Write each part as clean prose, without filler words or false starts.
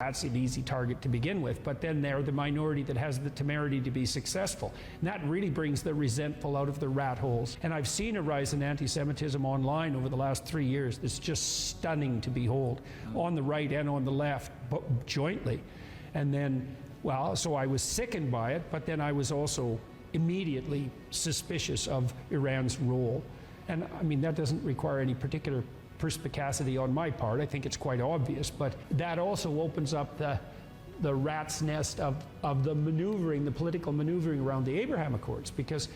that's an easy target to begin with, but then they're the minority that has the temerity to be successful. And that really brings the resentful out of the rat holes. And I've seen a rise in anti-Semitism online over the last 3 years that's just stunning to behold, on the right and on the left, jointly. And then, well, so I was sickened by it, but then I was also immediately suspicious of Iran's role. And I mean, that doesn't require any particular perspicacity on my part. I think it's quite obvious, but that also opens up the rat's nest of the maneuvering, the political maneuvering around the Abraham Accords, because,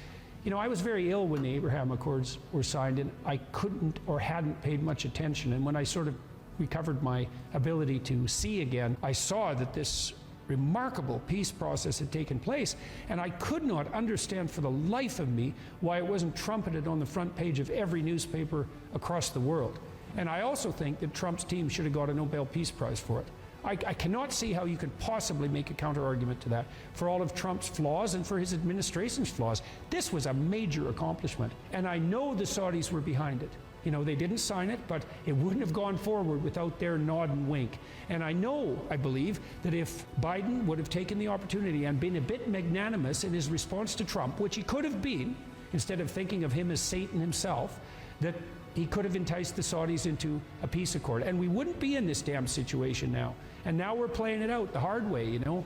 you know, I was very ill when the Abraham Accords were signed, and I couldn't or hadn't paid much attention. And when I sort of recovered my ability to see again, I saw that this remarkable peace process had taken place, and I could not understand for the life of me why it wasn't trumpeted on the front page of every newspaper across the world. And I also think that Trump's team should have got a Nobel Peace Prize for it. I cannot see how you could possibly make a counter-argument to that, for all of Trump's flaws and for his administration's flaws. This was a major accomplishment, and I know the Saudis were behind it. You know, they didn't sign it, but it wouldn't have gone forward without their nod and wink. And I believe, that if Biden would have taken the opportunity and been a bit magnanimous in his response to Trump, which he could have been, instead of thinking of him as Satan himself, that he could have enticed the Saudis into a peace accord. And we wouldn't be in this damn situation now. And now we're playing it out the hard way, you know,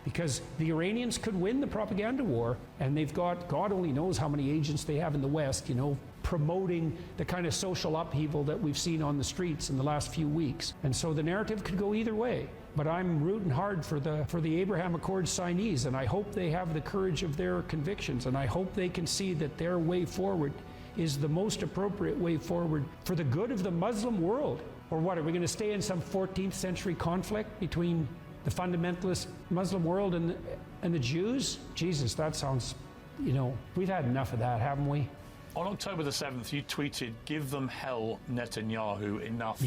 because the Iranians could win the propaganda war, and they've got, God only knows how many agents they have in the West, you know, promoting the kind of social upheaval that we've seen on the streets in the last few weeks. And so the narrative could go either way. But I'm rooting hard for the Abraham Accords signees, and I hope they have the courage of their convictions, and I hope they can see that their way forward is the most appropriate way forward for the good of the Muslim world. Or what, are we going to stay in some 14th century conflict between the fundamentalist Muslim world and the Jews? Jesus, that sounds, you know, we've had enough of that, haven't we? On October the 7th, you tweeted, "Give them hell, Netanyahu, enough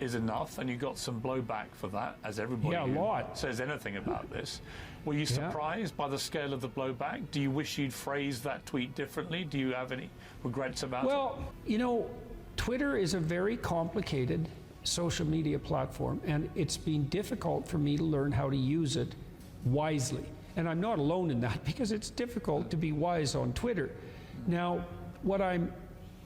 is enough," and you got some blowback for that, as everybody who says anything about this. Were you surprised by the scale of the blowback? Do you wish you'd phrased that tweet differently? Do you have any regrets about it? Well, you know, Twitter is a very complicated social media platform, and it's been difficult for me to learn how to use it wisely. And I'm not alone in that, because it's difficult to be wise on Twitter. Now, what I'm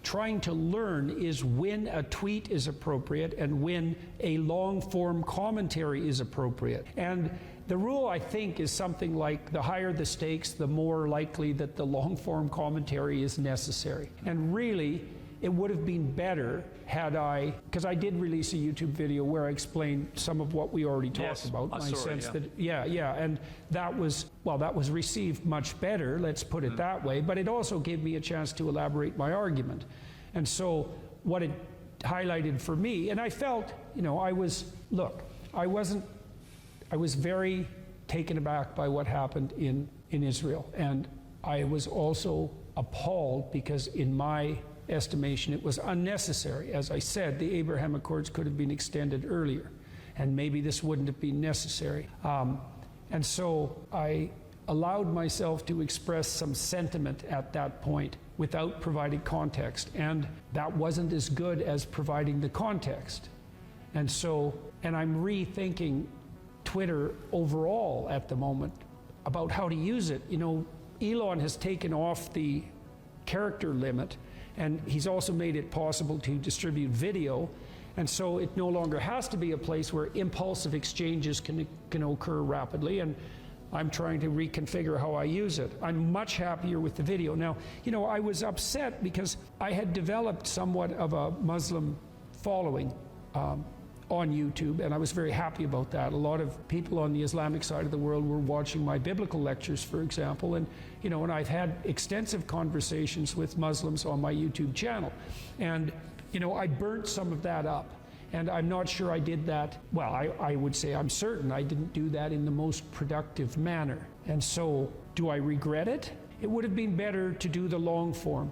trying to learn is when a tweet is appropriate and when a long-form commentary is appropriate. And the rule, I think, is something like the higher the stakes, the more likely that the long-form commentary is necessary. And really, it would have been better had because I did release a YouTube video where I explained some of what we already talked about. My sense that, and that was received much better, let's put it that way, but it also gave me a chance to elaborate my argument. And so what it highlighted for me, and I felt, you know, I was very taken aback by what happened in Israel. And I was also appalled because in my estimation, it was unnecessary. As I said, the Abraham Accords could have been extended earlier, and maybe this wouldn't have been necessary. And so I allowed myself to express some sentiment at that point without providing context, and that wasn't as good as providing the context. And I'm rethinking Twitter overall at the moment about how to use it. You know, Elon has taken off the character limit, and he's also made it possible to distribute video, and so it no longer has to be a place where impulsive exchanges can occur rapidly, and I'm trying to reconfigure how I use it. I'm much happier with the video. Now, you know, I was upset because I had developed somewhat of a Muslim following on YouTube, and I was very happy about that. A lot of people on the Islamic side of the world were watching my biblical lectures, for example, and you know, and I've had extensive conversations with Muslims on my YouTube channel, and you know, I burnt some of that up, and I'm not sure I did that. Well, I would say I'm certain I didn't do that in the most productive manner. And so, do I regret it? It would have been better to do the long form.